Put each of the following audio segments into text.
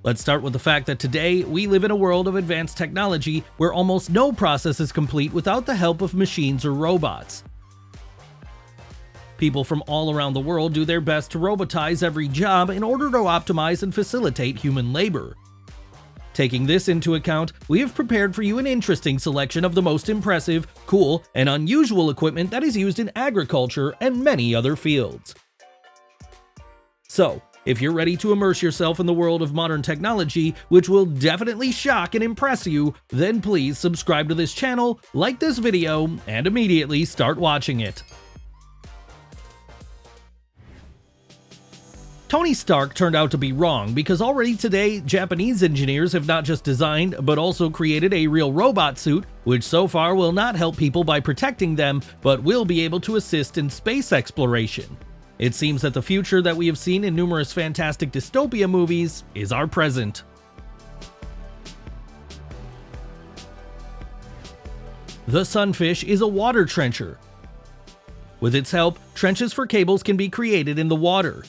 Let's start with the fact that today we live in a world of advanced technology where almost no process is complete without the help of machines or robots. People from all around the world do their best to robotize every job in order to optimize and facilitate human labor. Taking this into account, we have prepared for you an interesting selection of the most impressive, cool, and unusual equipment that is used in agriculture and many other fields. So, if you're ready to immerse yourself in the world of modern technology, which will definitely shock and impress you, then please subscribe to this channel, like this video, and immediately start watching it. Tony Stark turned out to be wrong because already today, Japanese engineers have not just designed, but also created a real robot suit, which so far will not help people by protecting them, but will be able to assist in space exploration. It seems that the future that we have seen in numerous fantastic dystopia movies is our present. The Sunfish is a water trencher. With its help, trenches for cables can be created in the water.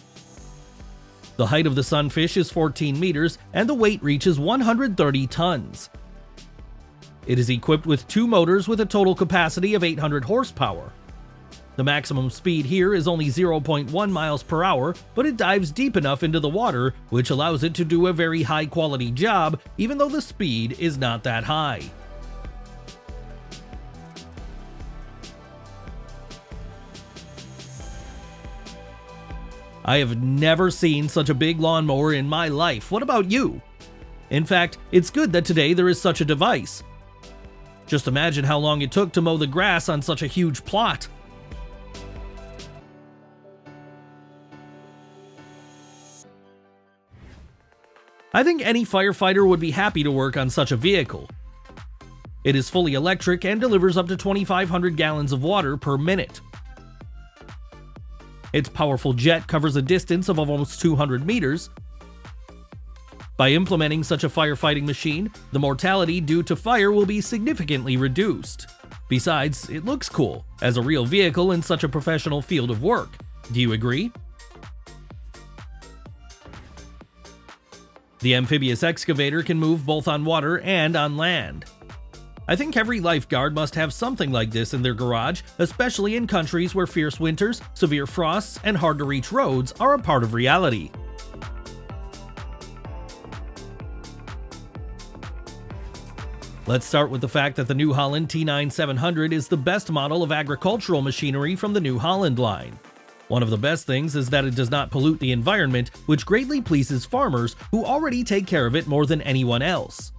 The height of the Sunfish is 14 meters and the weight reaches 130 tons. It is equipped with 2 motors with a total capacity of 800 horsepower. The maximum speed here is only 0.1 miles per hour, but it dives deep enough into the water, which allows it to do a very high quality job, even though the speed is not that high. I have never seen such a big lawnmower in my life. What about you? In fact, it's good that today there is such a device. Just imagine how long it took to mow the grass on such a huge plot. I think any firefighter would be happy to work on such a vehicle. It is fully electric and delivers up to 2,500 gallons of water per minute. Its powerful jet covers a distance of almost 200 meters. By implementing such a firefighting machine, the mortality due to fire will be significantly reduced. Besides, it looks cool, as a real vehicle in such a professional field of work. Do you agree? The amphibious excavator can move both on water and on land. I think every lifeguard must have something like this in their garage, especially in countries where fierce winters, severe frosts, and hard-to-reach roads are a part of reality. Let's start with the fact that the New Holland T9700 is the best model of agricultural machinery from the New Holland line. One of the best things is that it does not pollute the environment, which greatly pleases farmers who already take care of it more than anyone else.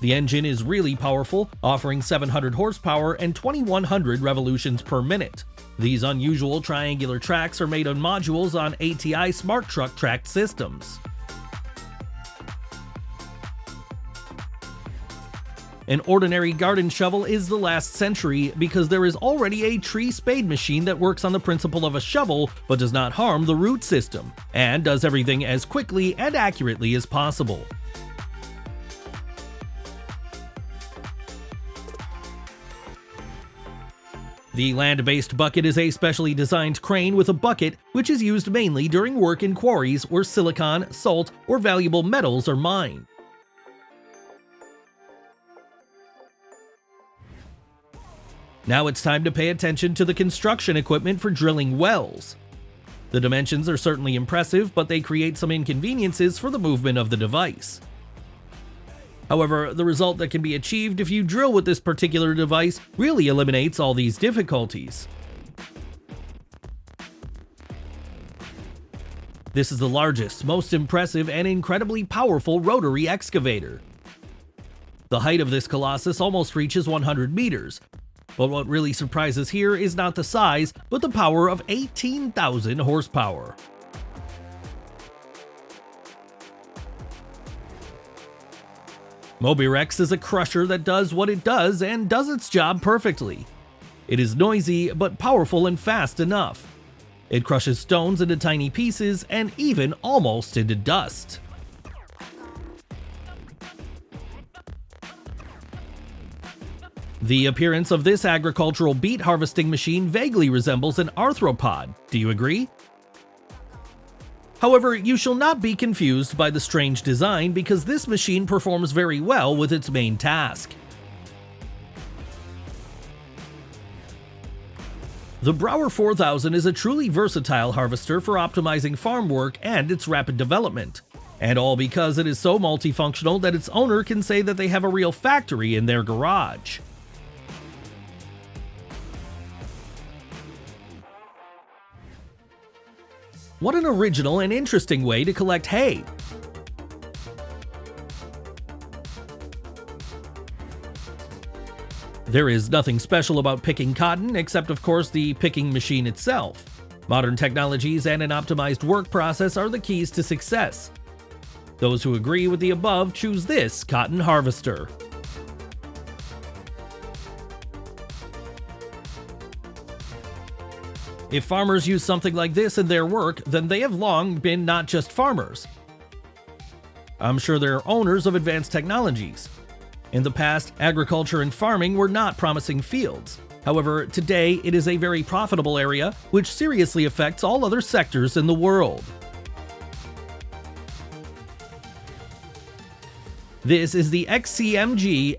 The engine is really powerful, offering 700 horsepower and 2,100 revolutions per minute. These unusual triangular tracks are made on modules on ATI Smart Truck tracked systems. An ordinary garden shovel is the last century because there is already a tree spade machine that works on the principle of a shovel but does not harm the root system, and does everything as quickly and accurately as possible. The land-based bucket is a specially designed crane with a bucket which is used mainly during work in quarries where silicon, salt, or valuable metals are mined. Now it's time to pay attention to the construction equipment for drilling wells. The dimensions are certainly impressive, but they create some inconveniences for the movement of the device. However, the result that can be achieved if you drill with this particular device really eliminates all these difficulties. This is the largest, most impressive, and incredibly powerful rotary excavator. The height of this colossus almost reaches 100 meters, but what really surprises here is not the size, but the power of 18,000 horsepower. Mobirex is a crusher that does what it does and does its job perfectly. It is noisy, but powerful and fast enough. It crushes stones into tiny pieces and even almost into dust. The appearance of this agricultural beet harvesting machine vaguely resembles an arthropod. Do you agree? However, you shall not be confused by the strange design because this machine performs very well with its main task. The Brower 4000 is a truly versatile harvester for optimizing farm work and its rapid development. And all because it is so multifunctional that its owner can say that they have a real factory in their garage. What an original and interesting way to collect hay! There is nothing special about picking cotton except of course the picking machine itself. Modern technologies and an optimized work process are the keys to success. Those who agree with the above choose this cotton harvester. If farmers use something like this in their work, then they have long been not just farmers. I'm sure they're owners of advanced technologies. In the past, agriculture and farming were not promising fields. However, today it is a very profitable area, which seriously affects all other sectors in the world. This is the XCG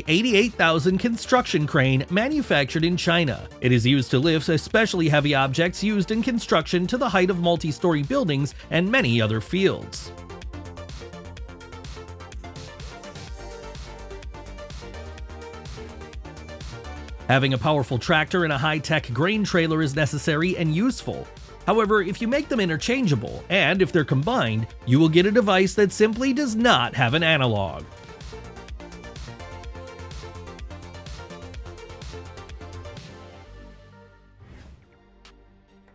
88000 construction crane manufactured in China. It is used to lift especially heavy objects used in construction to the height of multi-story buildings and many other fields. Having a powerful tractor and a high-tech grain trailer is necessary and useful. However, if you make them interchangeable, and if they're combined, you will get a device that simply does not have an analog.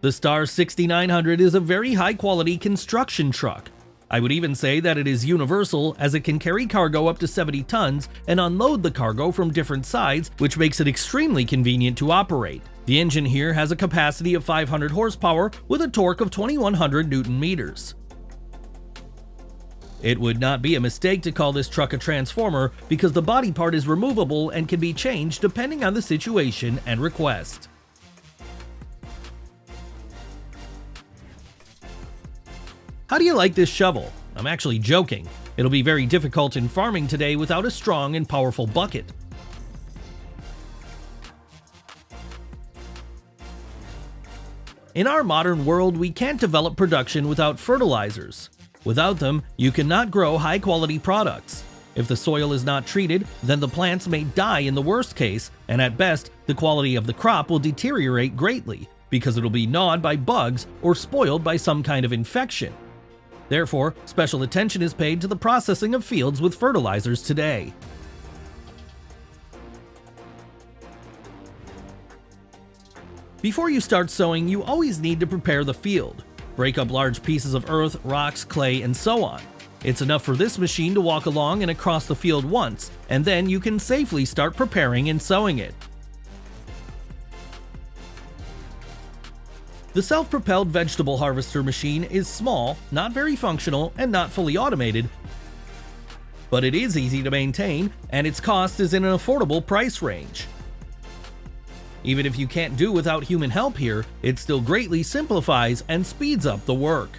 The Star 6900 is a very high-quality construction truck. I would even say that it is universal, as it can carry cargo up to 70 tons and unload the cargo from different sides, which makes it extremely convenient to operate. The engine here has a capacity of 500 horsepower with a torque of 2100 Newton meters. It would not be a mistake to call this truck a transformer because the body part is removable and can be changed depending on the situation and request. How do you like this shovel? I'm actually joking. It'll be very difficult in farming today without a strong and powerful bucket. In our modern world, we can't develop production without fertilizers. Without them, you cannot grow high-quality products. If the soil is not treated, then the plants may die in the worst case, and at best, the quality of the crop will deteriorate greatly because it'll be gnawed by bugs or spoiled by some kind of infection. Therefore, special attention is paid to the processing of fields with fertilizers today. Before you start sowing, you always need to prepare the field. Break up large pieces of earth, rocks, clay, and so on. It's enough for this machine to walk along and across the field once, and then you can safely start preparing and sowing it. The self-propelled vegetable harvester machine is small, not very functional, and not fully automated, but it is easy to maintain, and its cost is in an affordable price range. Even if you can't do without human help here, it still greatly simplifies and speeds up the work.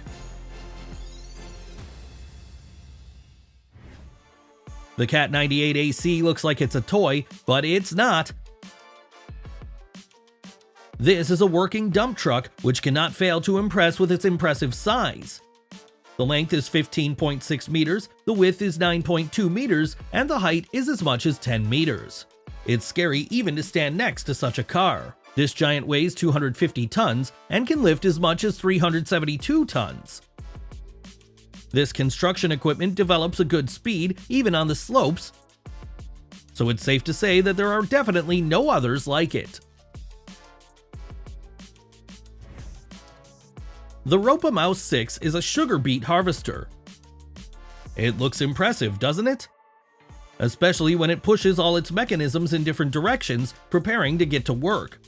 The Cat 98 AC looks like it's a toy, but it's not. This is a working dump truck which cannot fail to impress with its impressive size. The length is 15.6 meters, the width is 9.2 meters, and the height is as much as 10 meters. It's scary even to stand next to such a car. This giant weighs 250 tons and can lift as much as 372 tons. This construction equipment develops a good speed even on the slopes, so it's safe to say that there are definitely no others like it. The Robotics 6 is a sugar beet harvester. It looks impressive, doesn't it? Especially when it pushes all its mechanisms in different directions, preparing to get to work.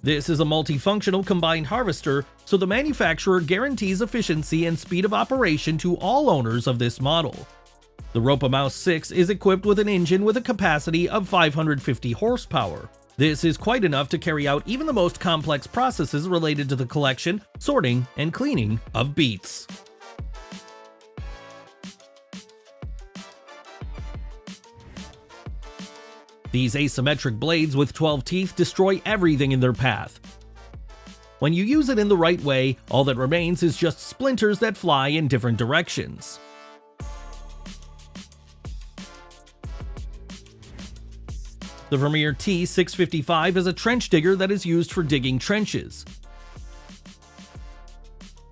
This is a multifunctional combined harvester, so the manufacturer guarantees efficiency and speed of operation to all owners of this model. The Robotics 6 is equipped with an engine with a capacity of 550 horsepower. This is quite enough to carry out even the most complex processes related to the collection, sorting, and cleaning of beets. These asymmetric blades with 12 teeth destroy everything in their path. When you use it in the right way, all that remains is just splinters that fly in different directions. The Vermeer T655 is a trench digger that is used for digging trenches.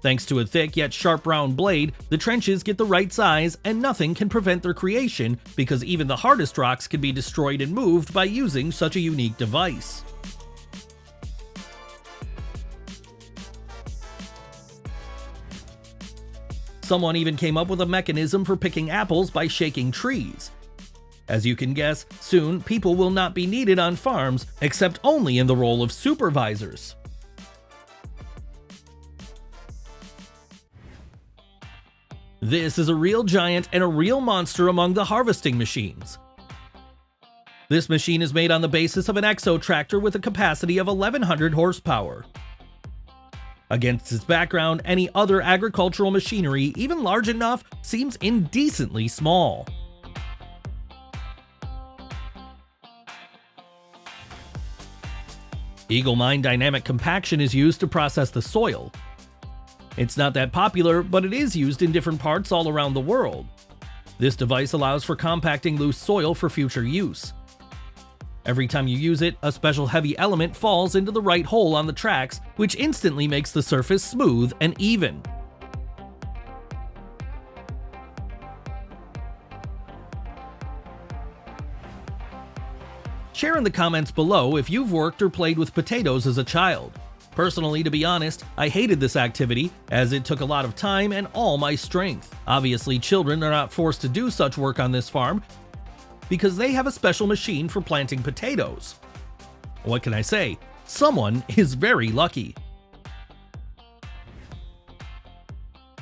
Thanks to a thick yet sharp round blade, the trenches get the right size and nothing can prevent their creation because even the hardest rocks can be destroyed and moved by using such a unique device. Someone even came up with a mechanism for picking apples by shaking trees. As you can guess, soon people will not be needed on farms except only in the role of supervisors. This is a real giant and a real monster among the harvesting machines. This machine is made on the basis of an exo tractor with a capacity of 1100 horsepower. Against its background, any other agricultural machinery, even large enough, seems indecently small. Eagle Mine Dynamic Compaction is used to process the soil. It's not that popular, but it is used in different parts all around the world. This device allows for compacting loose soil for future use. Every time you use it, a special heavy element falls into the right hole on the tracks, which instantly makes the surface smooth and even. Share in the comments below if you've worked or played with potatoes as a child. Personally, to be honest, I hated this activity as it took a lot of time and all my strength. Obviously, children are not forced to do such work on this farm because they have a special machine for planting potatoes. What can I say? Someone is very lucky.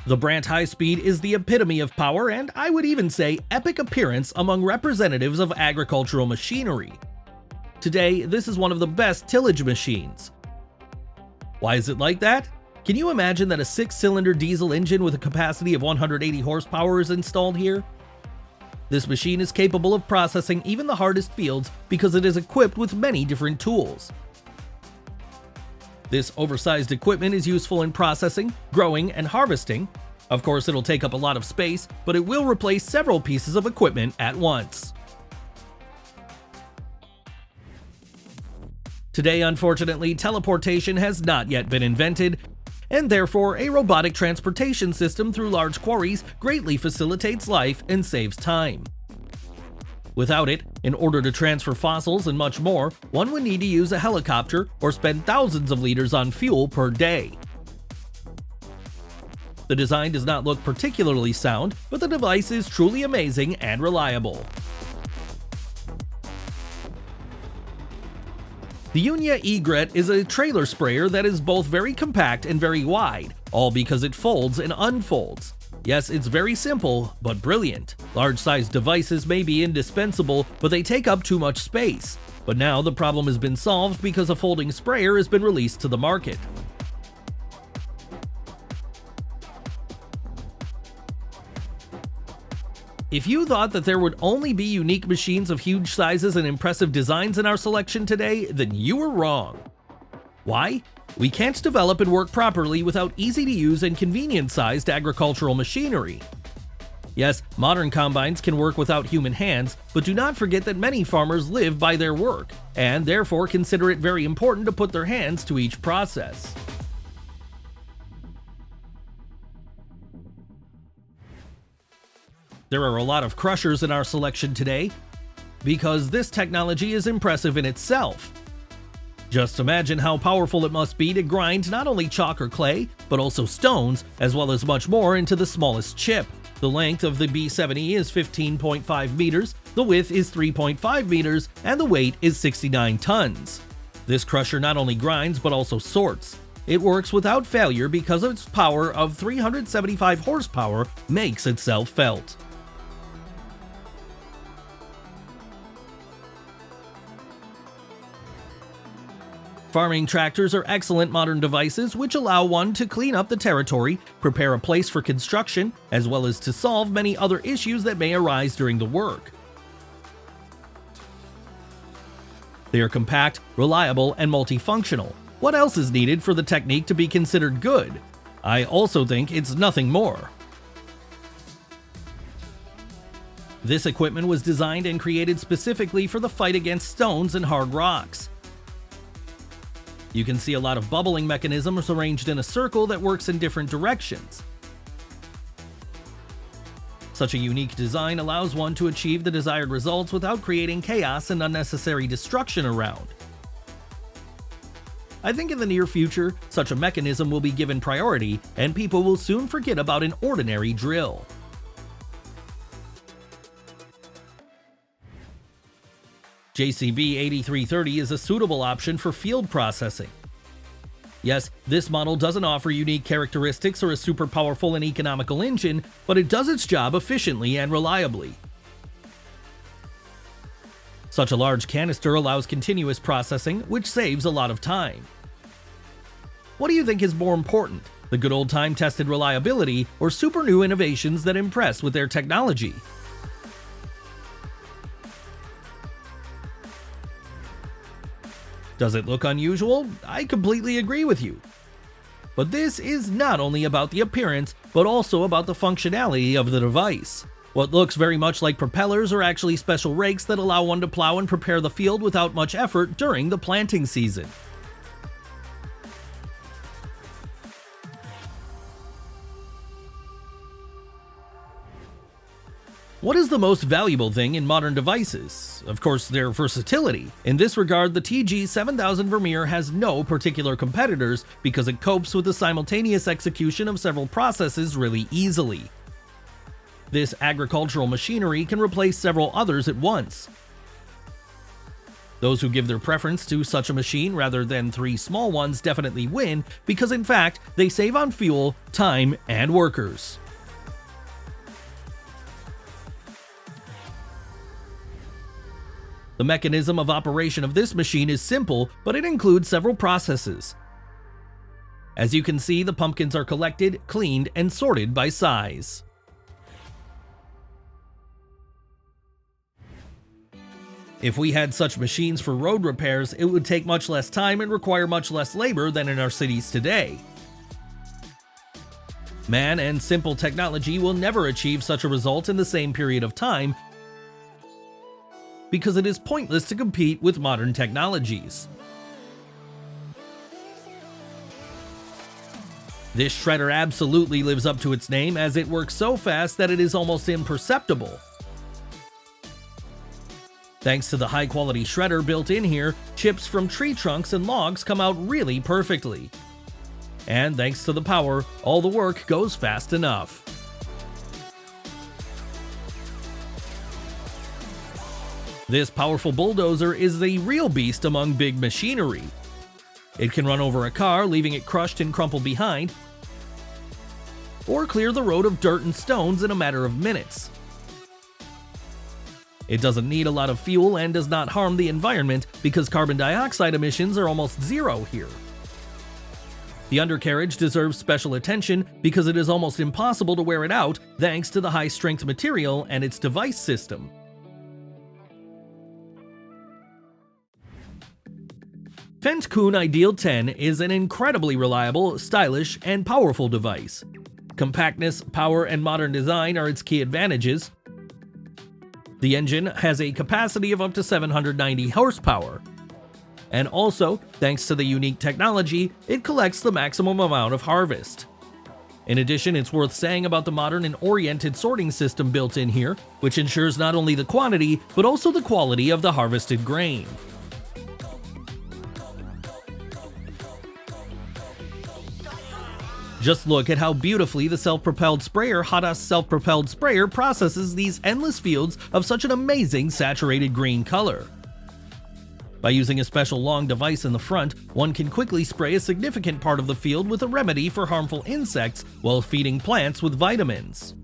The Brandt High Speed is the epitome of power and I would even say epic appearance among representatives of agricultural machinery. Today, this is one of the best tillage machines. Why is it like that? Can you imagine that a 6-cylinder diesel engine with a capacity of 180 horsepower is installed here? This machine is capable of processing even the hardest fields because it is equipped with many different tools. This oversized equipment is useful in processing, growing, and harvesting. Of course, it'll take up a lot of space, but it will replace several pieces of equipment at once. Today, unfortunately, teleportation has not yet been invented, and therefore a robotic transportation system through large quarries greatly facilitates life and saves time. Without it, in order to transfer fossils and much more, one would need to use a helicopter or spend thousands of liters on fuel per day. The design does not look particularly sound, but the device is truly amazing and reliable. The Unia Egret is a trailer sprayer that is both very compact and very wide, all because it folds and unfolds. Yes, it's very simple, but brilliant. Large-sized devices may be indispensable, but they take up too much space. But now the problem has been solved because a folding sprayer has been released to the market. If you thought that there would only be unique machines of huge sizes and impressive designs in our selection today, then you were wrong. Why? We can't develop and work properly without easy-to-use and convenient-sized agricultural machinery. Yes, modern combines can work without human hands, but do not forget that many farmers live by their work, and therefore consider it very important to put their hands to each process. There are a lot of crushers in our selection today, because this technology is impressive in itself. Just imagine how powerful it must be to grind not only chalk or clay, but also stones, as well as much more into the smallest chip. The length of the B70 is 15.5 meters, the width is 3.5 meters, and the weight is 69 tons. This crusher not only grinds, but also sorts. It works without failure because its power of 375 horsepower makes itself felt. Farming tractors are excellent modern devices which allow one to clean up the territory, prepare a place for construction, as well as to solve many other issues that may arise during the work. They are compact, reliable, and multifunctional. What else is needed for the technique to be considered good? I also think it's nothing more. This equipment was designed and created specifically for the fight against stones and hard rocks. You can see a lot of bubbling mechanisms arranged in a circle that works in different directions. Such a unique design allows one to achieve the desired results without creating chaos and unnecessary destruction around. I think in the near future, such a mechanism will be given priority and people will soon forget about an ordinary drill. JCB 8330 is a suitable option for field processing. Yes, this model doesn't offer unique characteristics or a super powerful and economical engine, but it does its job efficiently and reliably. Such a large canister allows continuous processing, which saves a lot of time. What do you think is more important, the good old time-tested reliability or super new innovations that impress with their technology? Does it look unusual? I completely agree with you. But this is not only about the appearance, but also about the functionality of the device. What looks very much like propellers are actually special rakes that allow one to plow and prepare the field without much effort during the planting season. What is the most valuable thing in modern devices? Of course, their versatility. In this regard, the TG7000 Vermeer has no particular competitors because it copes with the simultaneous execution of several processes really easily. This agricultural machinery can replace several others at once. Those who give their preference to such a machine rather than 3 small ones definitely win because in fact, they save on fuel, time, and workers. The mechanism of operation of this machine is simple, but it includes several processes. As you can see, the pumpkins are collected, cleaned, and sorted by size. If we had such machines for road repairs, it would take much less time and require much less labor than in our cities today. Man and simple technology will never achieve such a result in the same period of time, because it is pointless to compete with modern technologies. This shredder absolutely lives up to its name as it works so fast that it is almost imperceptible. Thanks to the high-quality shredder built in here, chips from tree trunks and logs come out really perfectly. And thanks to the power, all the work goes fast enough. This powerful bulldozer is the real beast among big machinery. It can run over a car, leaving it crushed and crumpled behind, or clear the road of dirt and stones in a matter of minutes. It doesn't need a lot of fuel and does not harm the environment because carbon dioxide emissions are almost zero here. The undercarriage deserves special attention because it is almost impossible to wear it out thanks to the high-strength material and its device system. Fendt Kuhn Ideal 10 is an incredibly reliable, stylish, and powerful device. Compactness, power, and modern design are its key advantages. The engine has a capacity of up to 790 horsepower. And also, thanks to the unique technology, it collects the maximum amount of harvest. In addition, it's worth saying about the modern and oriented sorting system built in here, which ensures not only the quantity, but also the quality of the harvested grain. Just look at how beautifully the self-propelled sprayer Hadas self-propelled sprayer processes these endless fields of such an amazing saturated green color. By using a special long device in the front, one can quickly spray a significant part of the field with a remedy for harmful insects while feeding plants with vitamins.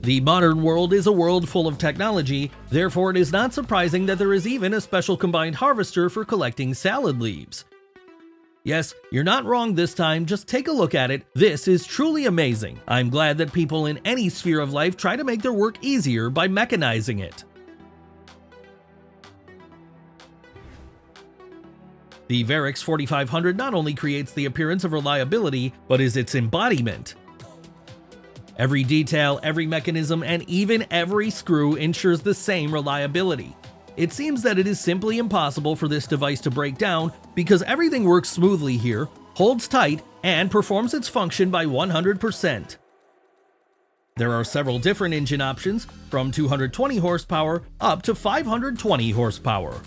The modern world is a world full of technology, therefore it is not surprising that there is even a special combined harvester for collecting salad leaves. Yes, you're not wrong this time, just take a look at it. This is truly amazing. I'm glad that people in any sphere of life try to make their work easier by mechanizing it. The Varix 4500 not only creates the appearance of reliability, but is its embodiment. Every detail, every mechanism, and even every screw ensures the same reliability. It seems that it is simply impossible for this device to break down because everything works smoothly here, holds tight, and performs its function by 100%. There are several different engine options, from 220 horsepower up to 520 horsepower.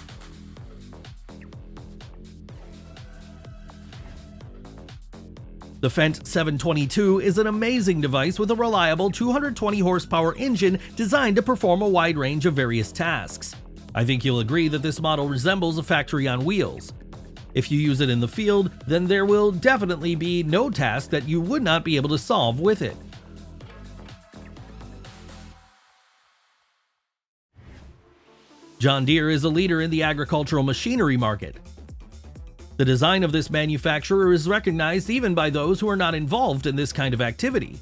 The Fendt 722 is an amazing device with a reliable 220 horsepower engine designed to perform a wide range of various tasks. I think you'll agree that this model resembles a factory on wheels. If you use it in the field, then there will definitely be no task that you would not be able to solve with it. John Deere is a leader in the agricultural machinery market. The design of this manufacturer is recognized even by those who are not involved in this kind of activity.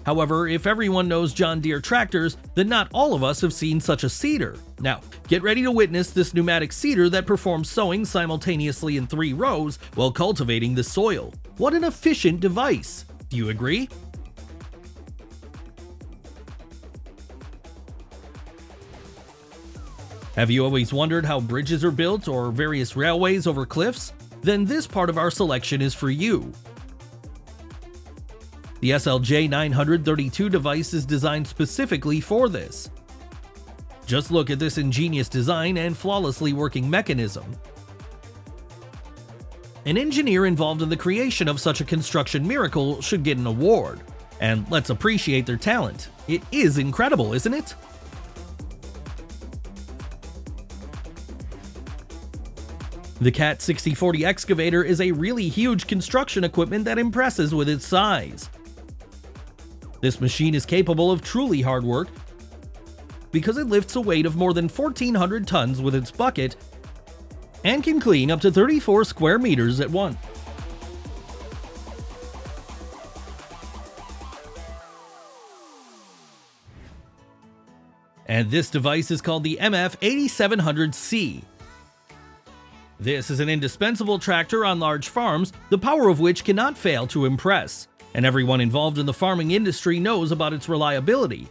However, if everyone knows John Deere tractors, then not all of us have seen such a seeder. Now, get ready to witness this pneumatic seeder that performs sowing simultaneously in 3 rows while cultivating the soil. What an efficient device! Do you agree? Have you always wondered how bridges are built or various railways over cliffs? Then this part of our selection is for you. The SLJ 932 device is designed specifically for this. Just look at this ingenious design and flawlessly working mechanism. An engineer involved in the creation of such a construction miracle should get an award. And let's appreciate their talent. It is incredible, isn't it? The CAT 6040 excavator is a really huge construction equipment that impresses with its size. This machine is capable of truly hard work because it lifts a weight of more than 1,400 tons with its bucket and can clean up to 34 square meters at once. And this device is called the MF8700C. This is an indispensable tractor on large farms, the power of which cannot fail to impress, and everyone involved in the farming industry knows about its reliability.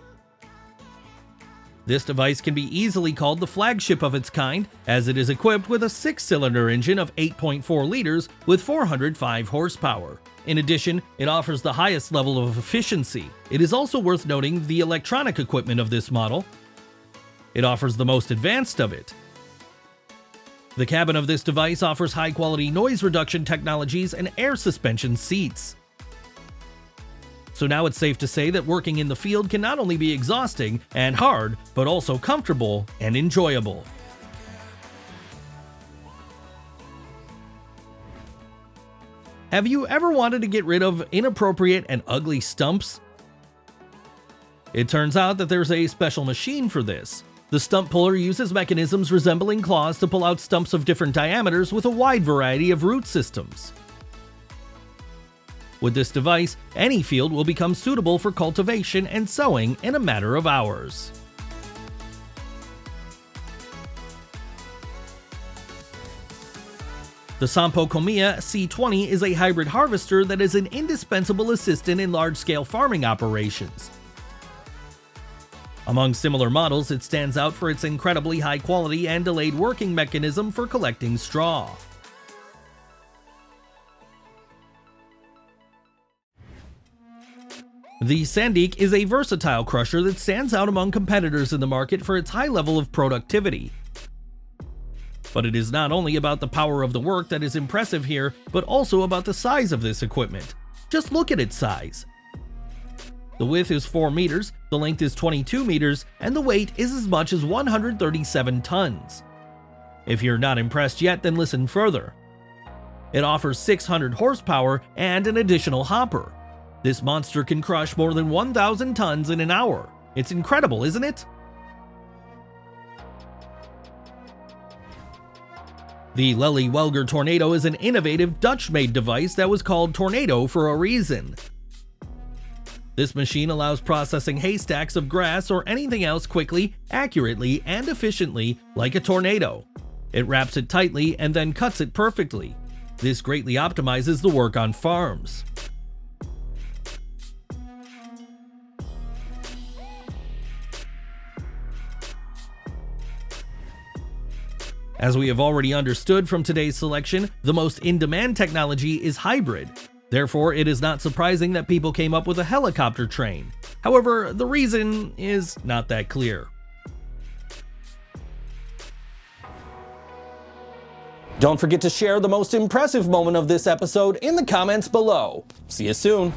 This device can be easily called the flagship of its kind, as it is equipped with a 6-cylinder engine of 8.4 liters with 405 horsepower. In addition, it offers the highest level of efficiency. It is also worth noting the electronic equipment of this model. It offers the most advanced of it. The cabin of this device offers high-quality noise reduction technologies and air suspension seats. So now it's safe to say that working in the field can not only be exhausting and hard, but also comfortable and enjoyable. Have you ever wanted to get rid of inappropriate and ugly stumps? It turns out that there's a special machine for this. The stump puller uses mechanisms resembling claws to pull out stumps of different diameters with a wide variety of root systems. With this device, any field will become suitable for cultivation and sowing in a matter of hours. The Sampo Komiya C20 is a hybrid harvester that is an indispensable assistant in large-scale farming operations. Among similar models, it stands out for its incredibly high quality and delayed working mechanism for collecting straw. The Sandik is a versatile crusher that stands out among competitors in the market for its high level of productivity. But it is not only about the power of the work that is impressive here, but also about the size of this equipment. Just look at its size. The width is 4 meters, the length is 22 meters, and the weight is as much as 137 tons. If you're not impressed yet, then listen further. It offers 600 horsepower and an additional hopper. This monster can crush more than 1,000 tons in an hour. It's incredible, isn't it? The Lely-Welger Tornado is an innovative Dutch-made device that was called Tornado for a reason. This machine allows processing haystacks of grass or anything else quickly, accurately, and efficiently like a tornado. It wraps it tightly and then cuts it perfectly. This greatly optimizes the work on farms. As we have already understood from today's selection, the most in-demand technology is hybrid. Therefore, it is not surprising that people came up with a helicopter train. However, the reason is not that clear. Don't forget to share the most impressive moment of this episode in the comments below. See you soon.